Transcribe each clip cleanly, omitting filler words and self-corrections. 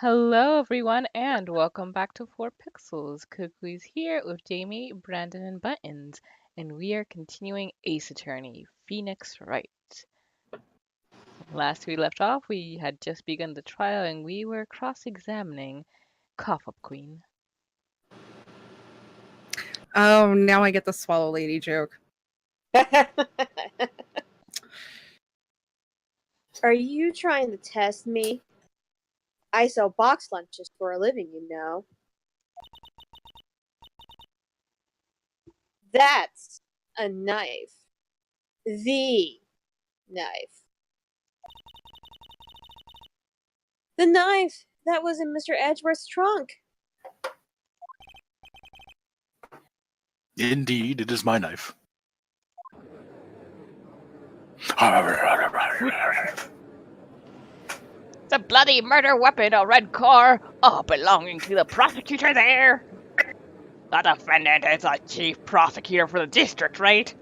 Hello, everyone, and welcome back to 4pixels. Cuckoo's here with Jamie, Brandon, and Buttons, and we are continuing Ace Attorney, Phoenix Wright. Last we left off, we had just begun the trial and we were cross-examining Cough Up Queen. Oh, now I get the swallow lady joke. Are you trying to test me? I sell box lunches for a living, you know. That's a knife. The knife. The knife that was in Mr. Edgeworth's trunk. Indeed, it is my knife. It's a bloody murder weapon, a red car, belonging to the prosecutor there. The defendant is the chief prosecutor for the district, right?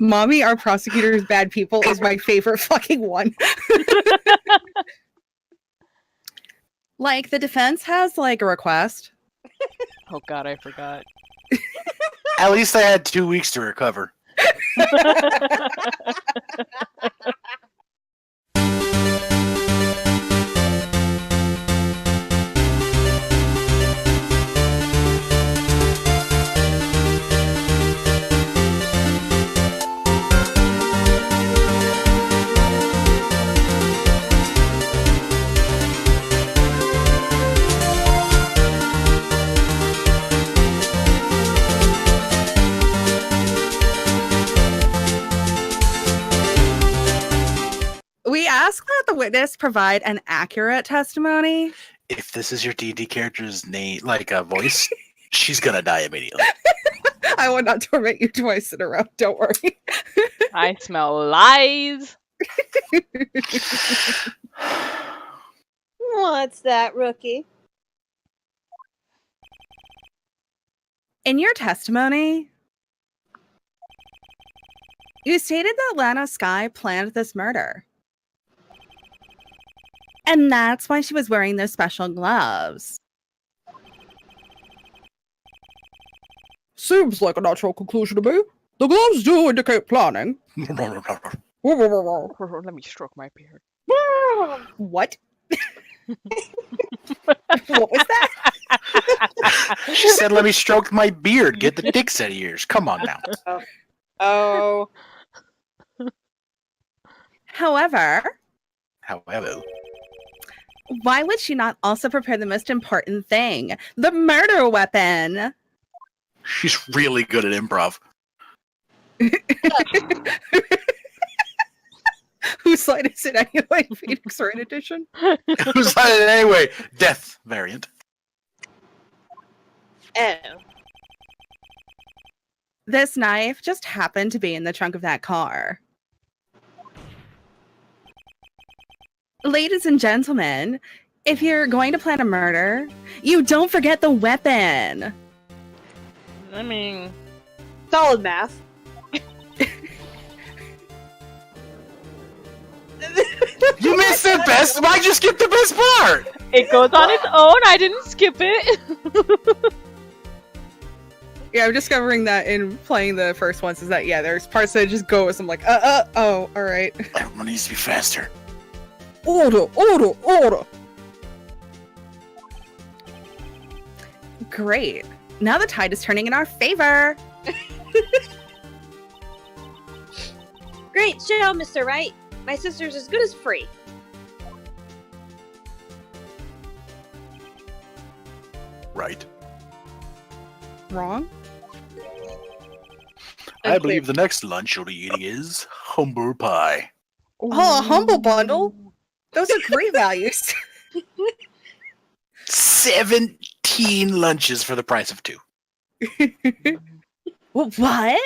Mommy, our prosecutor is bad people is my favorite fucking one. Like, the defense has, like, a request. Oh god, I forgot. At least I had 2 weeks to recover. We ask that the witness provide an accurate testimony. If this is your D&D character's name, like a voice, she's gonna die immediately. I will not torment you twice in a row. Don't worry. I smell lies. What's that, rookie? In your testimony, you stated that Lana Skye planned this murder. And that's why she was wearing those special gloves. Seems like a natural conclusion to me. The gloves do indicate planning. Let me stroke my beard. What? What was that? She said, "Let me stroke my beard. Get the dick set of yours. Come on now." Oh. However, why would she not also prepare the most important thing? The murder weapon! She's really good at improv. Whose line is it anyway? Phoenix Wright edition? Who's like it anyway? Death variant. Oh. This knife just happened to be in the trunk of that car. Ladies and gentlemen, if you're going to plan a murder, you don't forget the weapon. I mean, Solid math. You missed the best. Why'd you skip the best part? it goes on its own. I didn't skip it. Yeah, I'm discovering that in playing the first ones is that, yeah, there's parts that just go as I'm like, oh, alright. Everyone needs to be faster. Order! Great. Now the tide is turning in our favor. Great show, Mr. Wright. My sister's as good as free. Right. Wrong? I believe the next lunch you'll be eating is humble pie. Oh, a humble bundle? Those are great values. 17 lunches for the price of 2. What?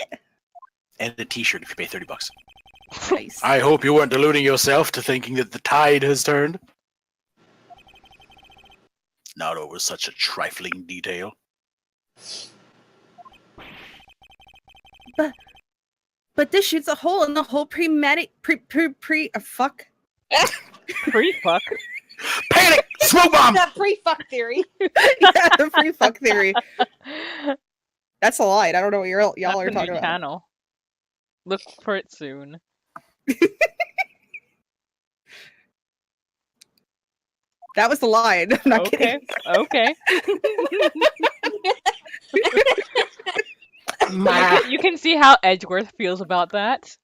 And a t-shirt if you pay $30. Nice. I hope you weren't deluding yourself to thinking that the tide has turned. Not over such a trifling detail. But this shoots a hole in the whole fuck. Pre-fuck. Panic! Smoke bomb! That pre-fuck theory. Yeah, the free fuck theory. That's a lie. I don't know what y'all That's are a talking new about. channel. Look for it soon. That was the line. I'm not Okay. kidding. Okay. You can see how Edgeworth feels about that.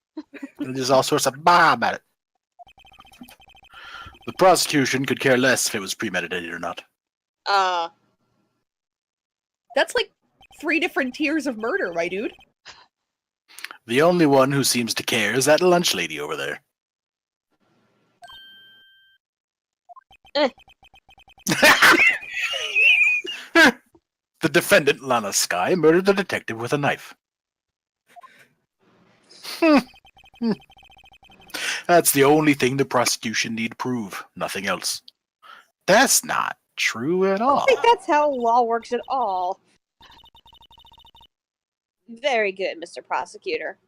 There's all sorts of bah about it. The prosecution could care less if it was premeditated or not. That's like 3 different tiers of murder, my dude. The only one who seems to care is that lunch lady over there. The defendant, Lana Sky, murdered the detective with a knife. That's the only thing the prosecution need prove. Nothing else. That's not true at I all. don't think that's how law works at all. Very good, Mr. Prosecutor.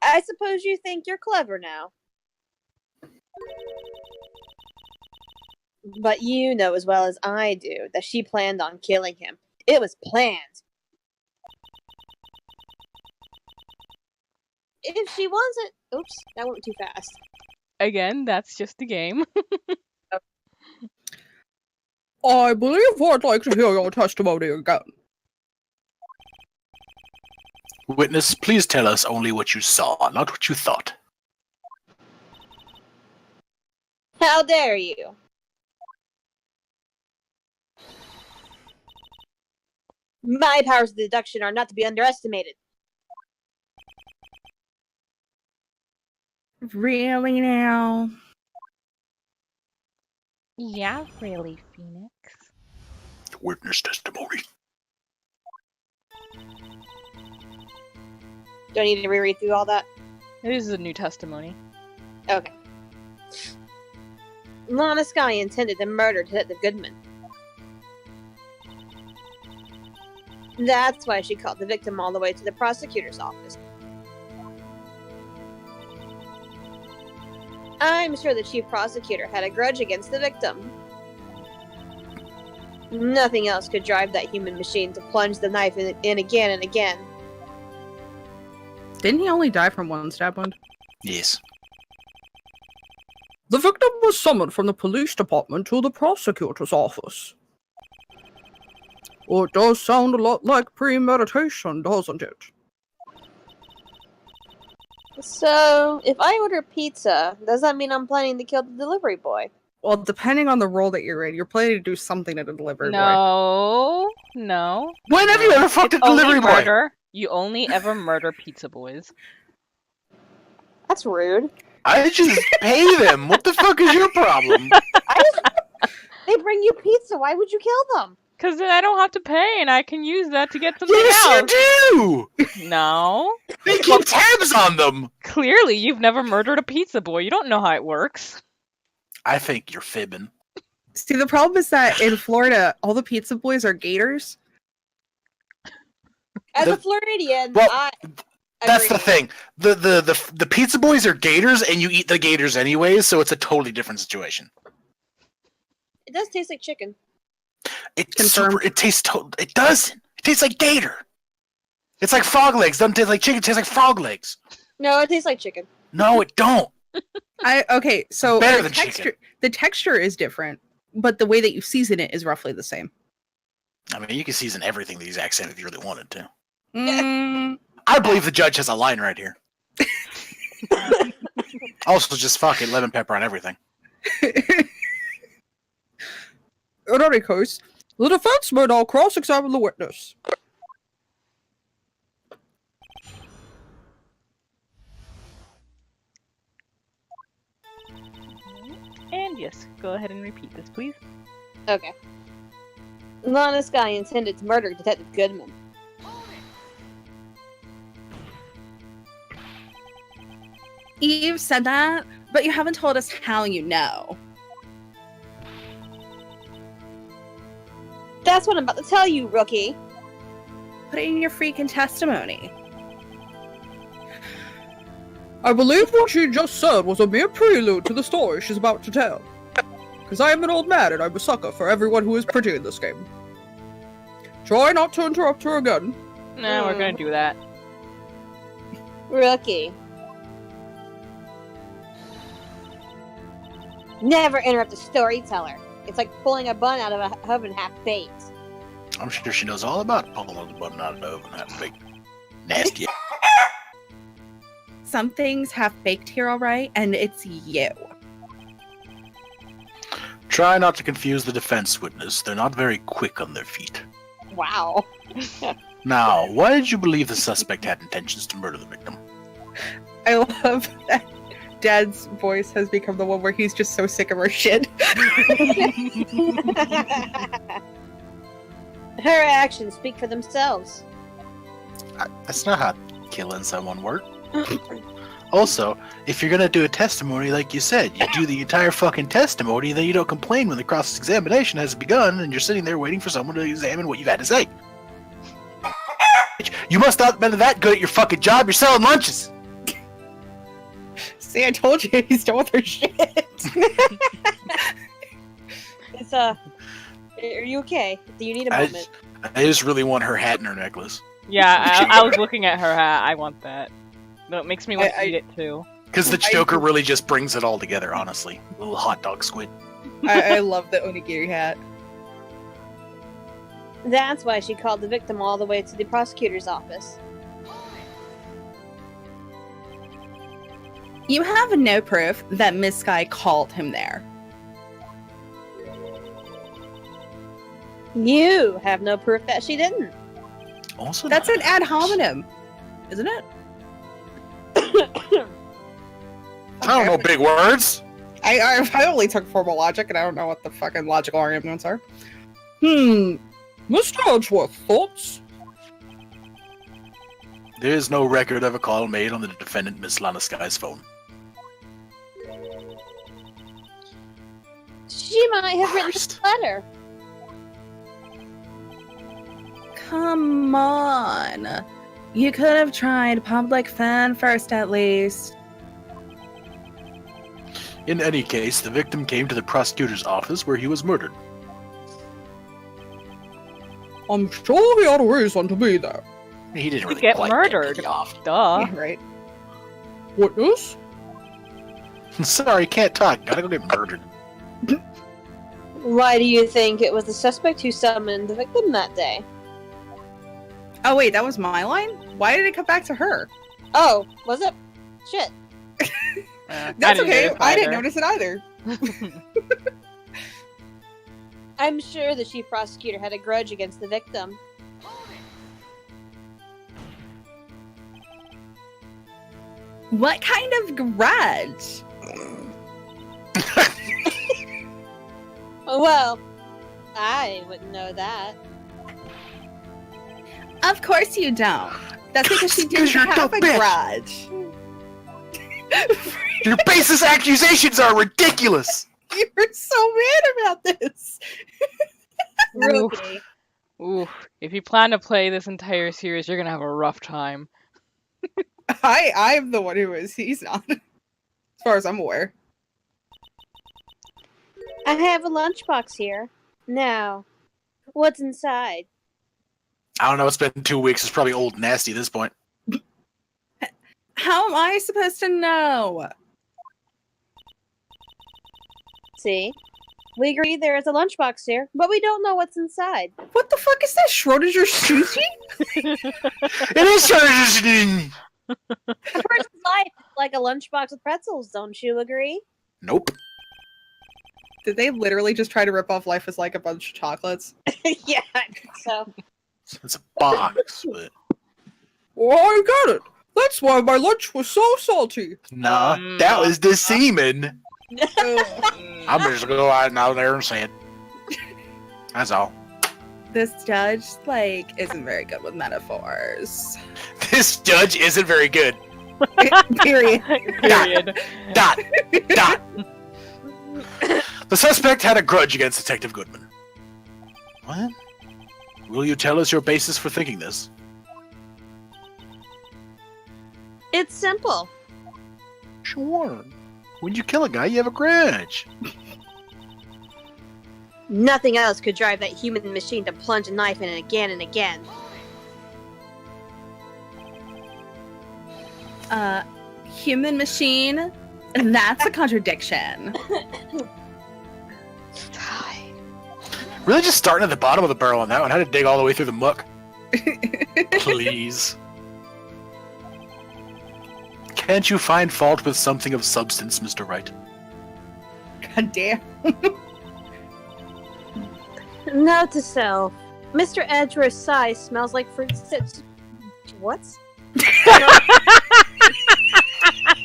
I suppose you think you're clever now. But you know as well as I do that she planned on killing him. It was planned. If she wasn't... Oops, that went too fast. Again, that's just the game. I believe I'd like to hear your testimony again. Witness, please tell us only what you saw, not what you thought. How dare you? My powers of deduction are not to be underestimated. Really now? Yeah, really, Phoenix. Witness testimony. Do I need to reread through all that? This is a new testimony. Okay. Lana Sky intended to murder Detective Goodman. That's why she called the victim all the way to the prosecutor's office. I'm sure the chief prosecutor had a grudge against the victim. Nothing else could drive that human machine to plunge the knife in again and again. Didn't he only die from one stab wound? Yes. The victim was summoned from the police department to the prosecutor's office. Well, it does sound a lot like premeditation, doesn't it? So, if I order pizza, does that mean I'm planning to kill the delivery boy? Well, depending on the role that you're in, you're planning to do something to the delivery boy. No. When have you ever fucked a It's only delivery boy? murder. You only ever murder pizza boys. That's rude. I just pay them. What the fuck is your problem? They bring you pizza, why would you kill them? Because then I don't have to pay and I can use that to get something Yes, else. you do! No. They keep tabs on them! Clearly, you've never murdered a pizza boy. You don't know how it works. I think you're fibbing. See, the problem is that in Florida, all the pizza boys are gators. As The- a Floridian, well, I That's agree. the thing. The pizza boys are gators, and you eat the gators anyways, so it's a totally different situation. It does taste like chicken. It's Confirmed. super. It tastes. It doesn't. It tastes like gator. It's like frog legs. Doesn't taste like chicken. It tastes like frog legs. No, it tastes like chicken. No, it don't. Okay, so Better the than chicken. texture is different, but the way that you season it is roughly the same. I mean, you can season everything the exact same if you really wanted to. Mm, I believe the judge has a line right here. Also, just fucking lemon pepper on everything. In any case, the defense may now cross-examine the witness. And yes, go ahead and repeat this, please. Okay. Lana Sky intended to murder Detective Goodman. You've said that, but you haven't told us how you know. That's what I'm about to tell you, rookie. Put it in your freaking testimony. I believe what she just said was a mere prelude to the story she's about to tell. Because I am an old man and I'm a sucker for everyone who is pretty in this game. Try not to interrupt her again. Nah, we're gonna do that. Rookie. Never interrupt a storyteller. It's like pulling a bun out of a oven half baked. I'm sure she knows all about pulling the button out of the oven. That big nasty. Something's half-baked here, alright? And it's you. Try not to confuse the defense witness. They're not very quick on their feet. Wow. Now, why did you believe the suspect had intentions to murder the victim? I love that Dad's voice has become the one where he's just so sick of her shit. Her actions speak for themselves. That's not how killing someone works. Also, if you're gonna do a testimony like you said, you do the entire fucking testimony, and then you don't complain when the cross-examination has begun, and you're sitting there waiting for someone to examine what you've had to say. You must not have been that good at your fucking job. You're selling lunches. See, I told you he's done with her shit. It's are you okay? Do you need a moment? I just really want her hat and her necklace. Yeah, I was looking at her hat. I want that. No, it makes me want to eat it too. Because the Joker really just brings it all together, honestly. Little hot dog squid. I love the onigiri hat. That's why she called the victim all the way to the prosecutor's office. You have no proof that Miss Sky called him there. You have no proof that she didn't. Also, That's an ad hominem, isn't it? I don't know big words. I only took formal logic, and I don't know what the fucking logical arguments are. Mr. Edgeworth, thoughts? There is no record of a call made on the defendant, Miss Lana Sky's phone. She might have written Christ. a letter. Come on. You could have tried public fan first, at least. In any case, the victim came to the prosecutor's office where he was murdered. I'm sure he had a reason to be there. He didn't really Get quite murdered. me off. Duh. Yeah, right. Witness? Sorry, can't talk. Gotta go get murdered. Why do you think it was the suspect who summoned the victim that day? Oh, wait, that was my line? Why did it come back to her? Oh, was it? Shit. That's okay. I didn't notice notice it either. I'm sure the chief prosecutor had a grudge against the victim. What kind of grudge? Well, I wouldn't know that. Of course you don't. That's because she 'Cause didn't you're have the a bitch. grudge. Your baseless accusations are ridiculous! You were so mad about this. Rookie. Oof. If you plan to play this entire series, you're gonna have a rough time. I'm the one who is. He's not. As far as I'm aware. I have a lunchbox here. Now, what's inside? I don't know, it's been 2 weeks. It's probably old and nasty at this point. How am I supposed to know? See? We agree there is a lunchbox here, but we don't know what's inside. What the fuck is that? Schrodinger's sushi? It is Schrodinger's. A person's life is like a lunchbox with pretzels, don't you agree? Nope. Did they literally just try to rip off Life is Like a bunch of chocolates? Yeah, I think so. It's a box, but Oh, I get it. That's why my lunch was so salty. nah, that was the semen. I'm just gonna go out there and say it. That's all. This judge, isn't very good with metaphors. This judge isn't very good. Period. Period. Dot. Dot. The suspect had a grudge against Detective Goodman. What? Will you tell us your basis for thinking this? It's simple. Sure. When you kill a guy, you have a grudge. Nothing else could drive that human machine to plunge a knife in it again and again. Human machine? That's a contradiction. Really just starting at the bottom of the barrel on that one. Had to dig all the way through the muck. Please. Can't you find fault with something of substance, Mr. Wright? God damn. Note to self. Mr. Edgeworth's size smells like fruit stitch. What?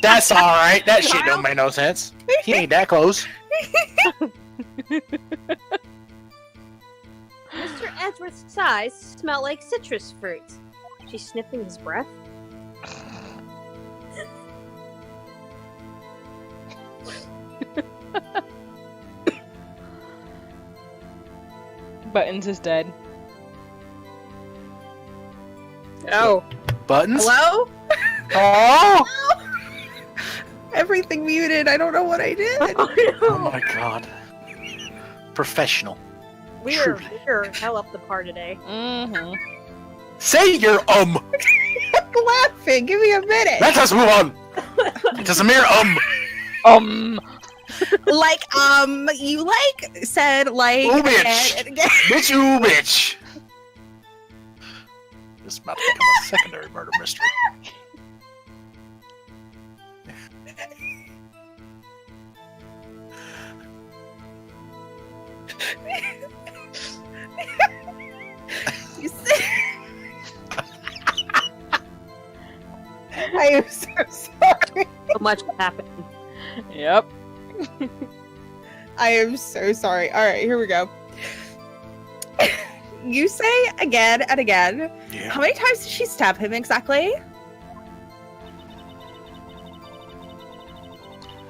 That's alright. That shit don't make no sense. He ain't that close. Mr. Edgeworth's size smell like citrus fruits. She's sniffing his breath. Buttons is dead. Oh. Buttons? Hello? Oh! Everything muted. I don't know what I did. Oh my god. Professional. We're Truly. hell up the par today. Mm-hmm. Say your I'm laughing. Give me a minute. Let us move on. It is a mere Like, you said like Oh, again bitch. and again. Bitch, you bitch. This is about to become a secondary murder mystery. You said... I am so sorry. So much happened. Yep. I am so sorry. All right, here we go. You say again and again. Yeah. How many times did she stab him exactly?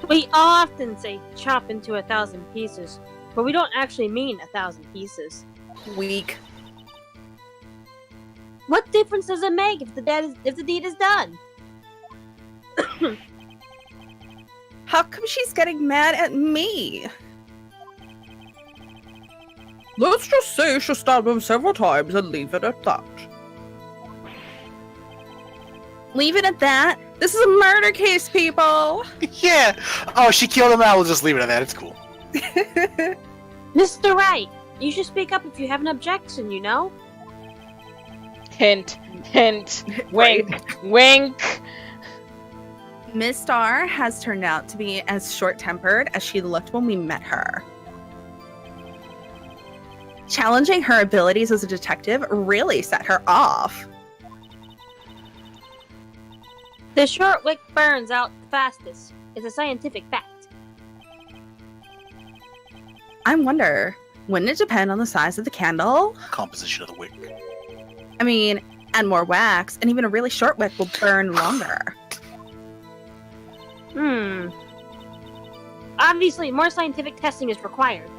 We often say chop into 1,000 pieces, but we don't actually mean 1,000 pieces. Weak. What difference does it make if the deed is done? How come she's getting mad at me? Let's just say she stabbed him several times and leave it at that. Leave it at that. This is a murder case, people. Yeah. Oh, she killed him. I will just leave it at that. It's cool. Mr. Wright, you should speak up if you have an objection, you know? Hint, hint, wink, wink. Miss Starr has turned out to be as short-tempered as she looked when we met her. Challenging her abilities as a detective really set her off. The short wick burns out fastest. It's a scientific fact. I wonder, wouldn't it depend on the size of the candle? Composition of the wick. I mean, add more wax, and even a really short wick will burn longer. Obviously, more scientific testing is required.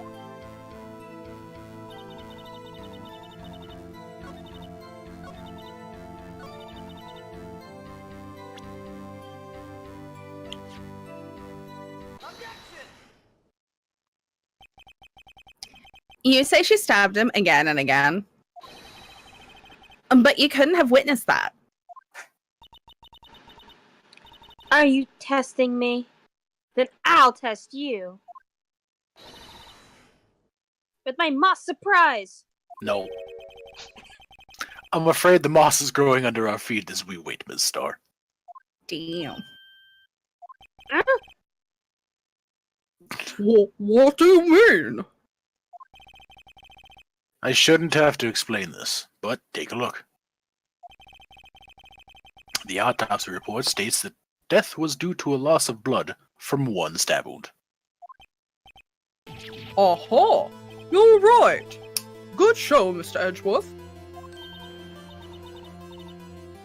You say she stabbed him again and again. But you couldn't have witnessed that. Are you testing me? Then I'll test you. With my moss surprise! No. I'm afraid the moss is growing under our feet as we wait, Ms. Starr. Damn. What do you mean? I shouldn't have to explain this, but take a look. The autopsy report states that death was due to a loss of blood from one stab wound. Aha! You're right. Good show, Mr. Edgeworth.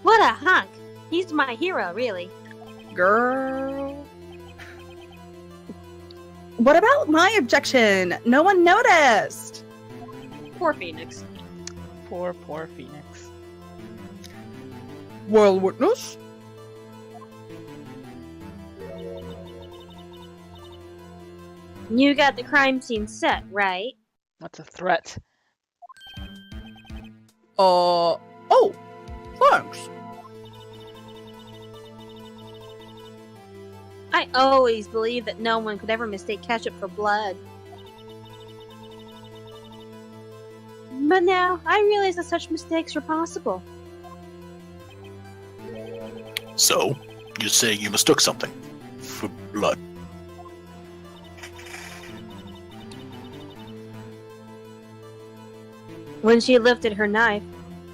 What a hunk! He's my hero, really. Girl. What about my objection? No one noticed. Poor Phoenix. Poor Phoenix. Well, witness? You got the crime scene set, right? What's a threat? Oh, thanks. I always believed that no one could ever mistake ketchup for blood. But now, I realize that such mistakes are possible. So, you're saying you mistook something for blood? When she lifted her knife,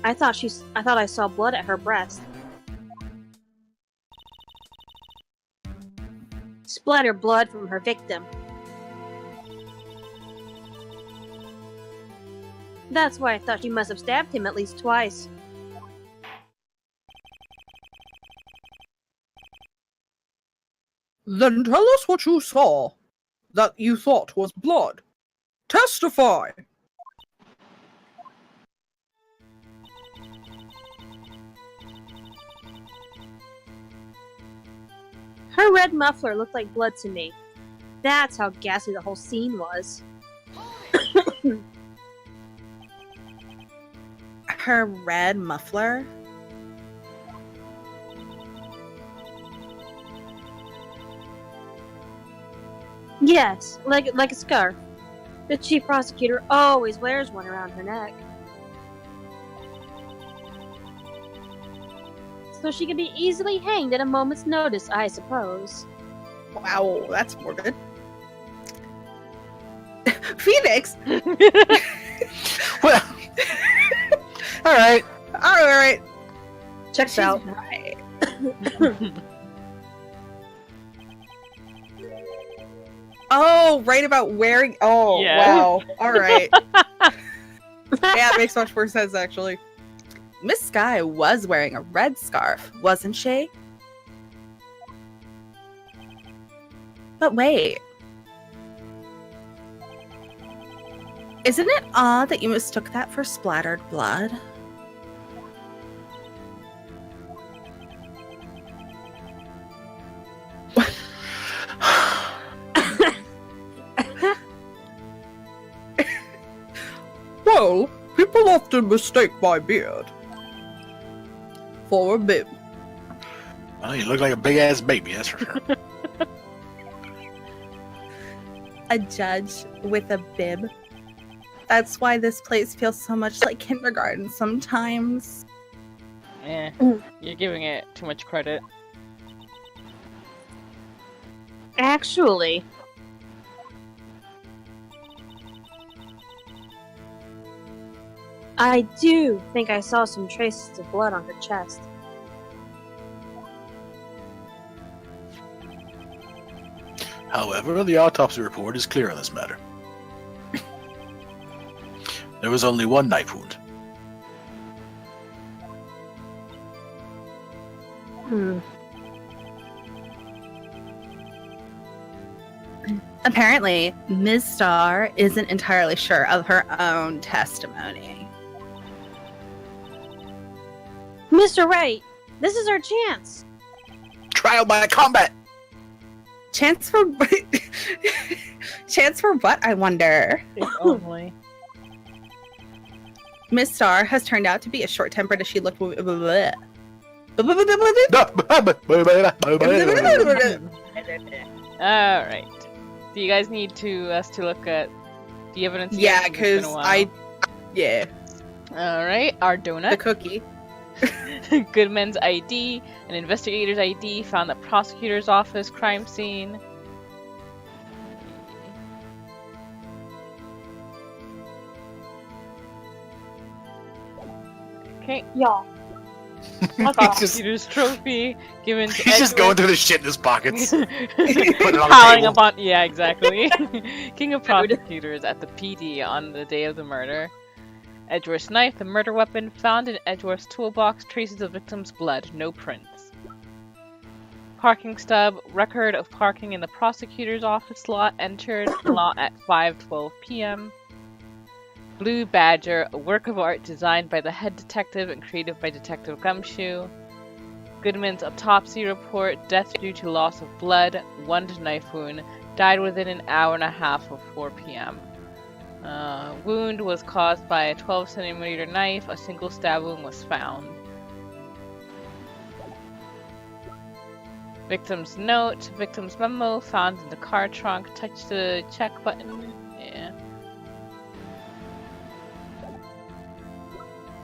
I thought I saw blood at her breast. Splattered blood from her victim. That's why I thought she must have stabbed him at least twice. Then tell us what you saw that you thought was blood. Testify! Her red muffler looked like blood to me. That's how ghastly the whole scene was. Her red muffler? Yes, like a scarf. The chief prosecutor always wears one around her neck. So she could be easily hanged at a moment's notice, I suppose. Wow, that's morbid. Phoenix! Well, alright. Alright. Checks She's out. right. Oh, right about wearing. Oh, Yeah. wow. All right. Yeah, it makes much more sense, actually. Miss Sky was wearing a red scarf, wasn't she? But wait. Isn't it odd that you mistook that for splattered blood? Well, people often mistake my beard for a bib. Well, you look like a big ass baby, that's for sure. A judge with a bib. That's why this place feels so much like kindergarten sometimes. Eh, you're giving it too much credit. Actually, I do think I saw some traces of blood on her chest. However, the autopsy report is clear on this matter. There was only one knife wound. Apparently, Ms. Starr isn't entirely sure of her own testimony. Mr. Wright, this is our chance. Trial by combat! Chance for chance for what, I wonder? If only. Miss Starr has turned out to be as short-tempered as she looked. Alright. Do you guys need us to look at the evidence? Yeah, again? It's been a because while. yeah, Alright, our the donut. cookie. Goodman's ID, an investigator's ID found at prosecutor's office crime scene. Okay, Y'all. prosecutor's trophy given to He's just Edward. going through the shit in his pockets. Put it on the Piling table. up on, yeah, exactly. King of prosecutors at the PD on the day of the murder. Edgeworth's knife, the murder weapon, found in Edgeworth's toolbox, traces of victim's blood, no prints. Parking stub, record of parking in the prosecutor's office lot, entered lot at 5:12 p.m. Blue Badger, a work of art designed by the head detective and created by Detective Gumshoe. Goodman's autopsy report, death due to loss of blood, one knife wound, Died within an hour and a half of 4 p.m. Wound was caused by a 12 centimeter knife. A single stab wound was found. Victim's note. Victim's memo found in the car trunk. Touch the check button. Yeah.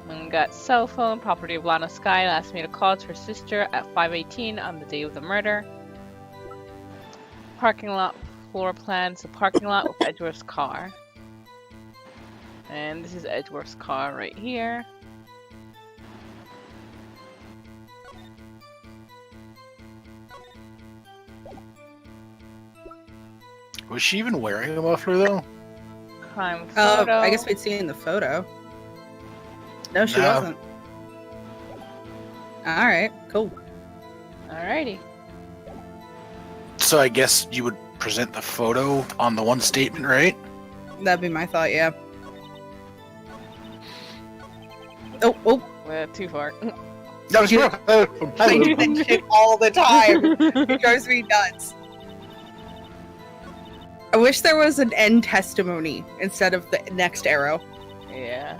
And got cell phone. Property of Lana Sky. Asked me to call to her sister at 5:18 on the day of the murder. Parking lot floor plans. A parking lot with Edgeworth's car. And this is Edgeworth's car right here. Was she even wearing a muffler though? Crime photo. I guess we'd see in the photo. No, she No. wasn't. Alright, cool. Alrighty. So I guess you would present the photo on the one statement, right? That'd be my thought, yeah. Oh. Well, too far. That was I do that shit all the time. It drives me nuts. I wish there was an end testimony instead of the next arrow. Yeah.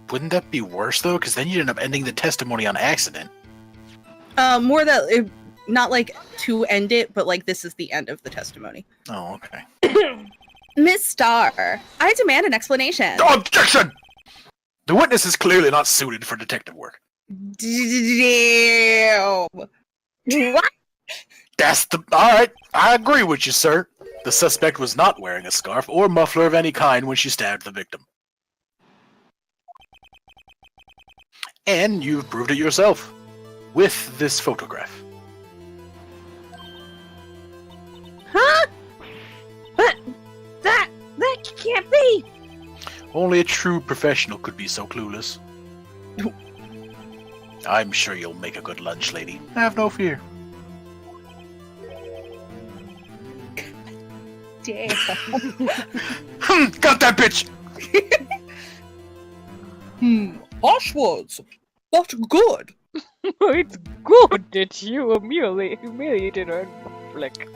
Wouldn't that be worse though? Because then you'd end up ending the testimony on accident. More that it, not like to end it, but like this is the end of the testimony. Oh, okay. Miss Starr, I demand an explanation. Objection! The witness is clearly not suited for detective work. Damn. What? That's the. Alright, I agree with you, sir. The suspect was not wearing a scarf or muffler of any kind when she stabbed the victim. And you've proved it yourself. With this photograph. Huh? But that can't be. Only a true professional could be so clueless. I'm sure you'll make a good lunch, lady. Have no fear. Damn. Got that bitch! Harsh words, but good. It's good that you humiliated her in public.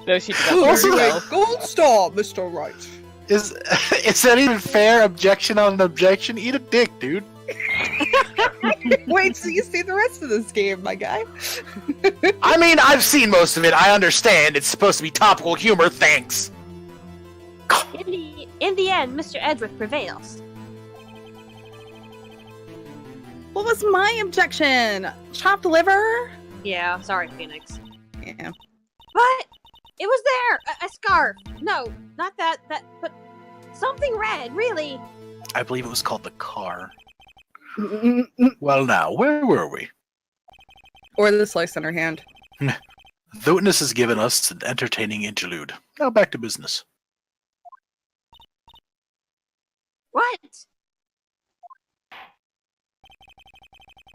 Though she did that Also, very like, well. Gold star, Mr. Wright. Is that even fair? Objection on an objection? Eat a dick, dude. Wait till you see the rest of this game, my guy. I mean, I've seen most of it. I understand. It's supposed to be topical humor. Thanks. In the end, Mr. Edgeworth prevails. What was my objection? Chopped liver? Yeah, sorry, Phoenix. Yeah. But it was there. A scarf. No, not that. But something red. Really. I believe it was called the car. Well, now, where were we? Or the slice in her hand. The witness has given us an entertaining interlude. Now back to business. What?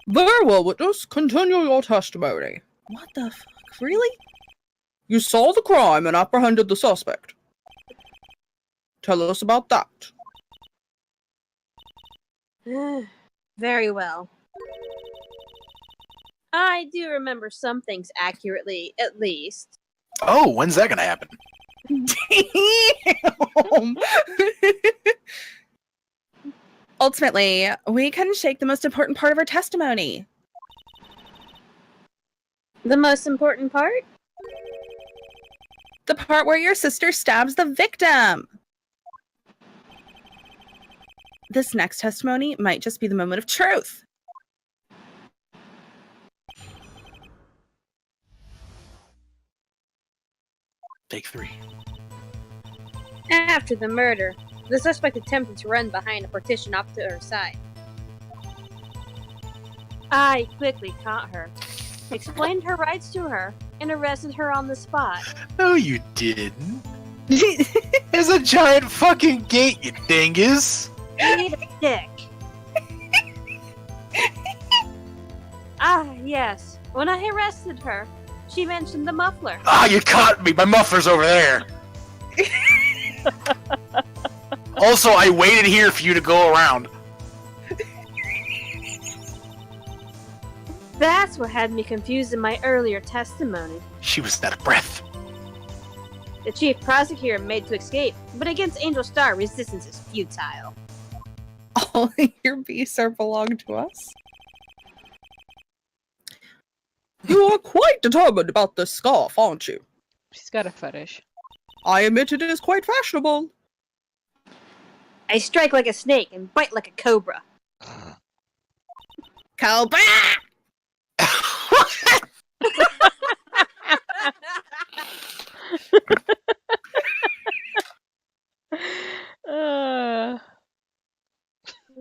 Very well, witness. Continue your testimony. What the fuck? Really? You saw the crime and apprehended the suspect. Tell us about that. Very well. I do remember some things accurately, at least. Oh, when's that gonna happen? Damn! Ultimately, we couldn't shake the most important part of her testimony. The most important part? The part where your sister stabs the victim. This next testimony might just be the moment of truth. Take 3. After the murder, the suspect attempted to run behind a partition off to her side. I quickly caught her, explained her rights to her, and arrested her on the spot. No, you didn't. There's a giant fucking gate, you dingus. Eat a dick. Ah, yes. When I arrested her, she mentioned the muffler. Ah, you caught me. My muffler's over there. Also, I waited here for you to go around. That's what had me confused in my earlier testimony. She was out of breath. The chief prosecutor made to escape, but against Angel Star, resistance is futile. All your beasts are belong to us. You are quite determined about this scarf, aren't you? She's got a fetish. I admit it is quite fashionable. I strike like a snake and bite like a cobra. Cobra! Uh,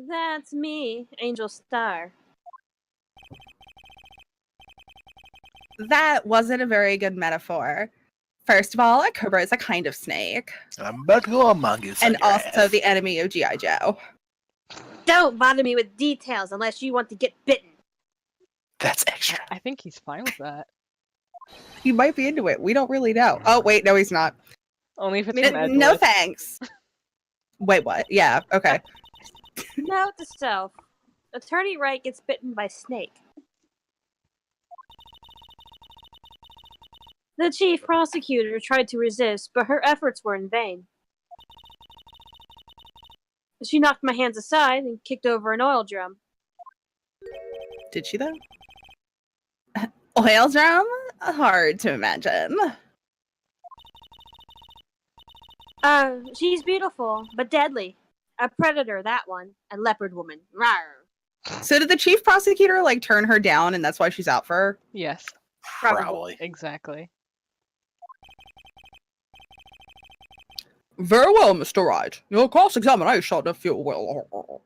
That's me, Angel Star. That wasn't a very good metaphor. First of all, a cobra is a kind of snake, I'm about to go on mongoose. and on your also ass. the enemy of G.I. Joe. Don't bother me with details unless you want to get bitten. That's extra. I think he's fine with that. He might be into it. We don't really know. Oh, wait, no, he's not. Only if it's from Edgeworth. No thanks. Wait, what? Yeah, okay. Note to self. Attorney Wright gets bitten by snake. The chief prosecutor tried to resist, but her efforts were in vain. She knocked my hands aside and kicked over an oil drum. Did she, though? Oil drum? Hard to imagine. She's beautiful, but deadly. A predator, that one. A leopard woman. Rawr. So did the chief prosecutor, like, turn her down, and that's why she's out for her? Yes, Probably. exactly. Very well, Mr. Wright. Your cross-examination, if you will.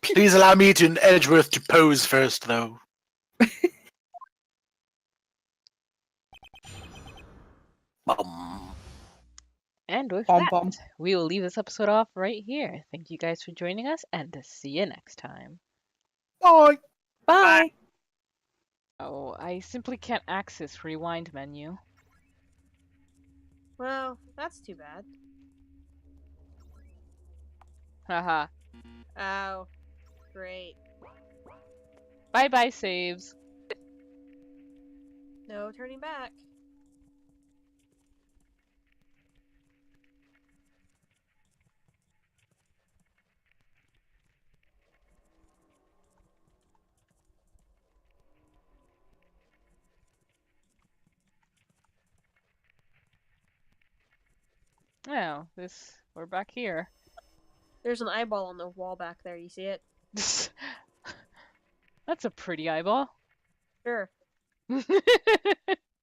Please allow me to Edgeworth to pose first, though. And with Bum, that, bum. we will leave this episode off right here. Thank you guys for joining us, and see you next time. Bye. Bye. Oh, I simply can't access rewind menu. Well, that's too bad. Haha. Oh, great. Bye bye, saves. No turning back. Oh, we're back here. There's an eyeball on the wall back there. You see it? That's a pretty eyeball. Sure.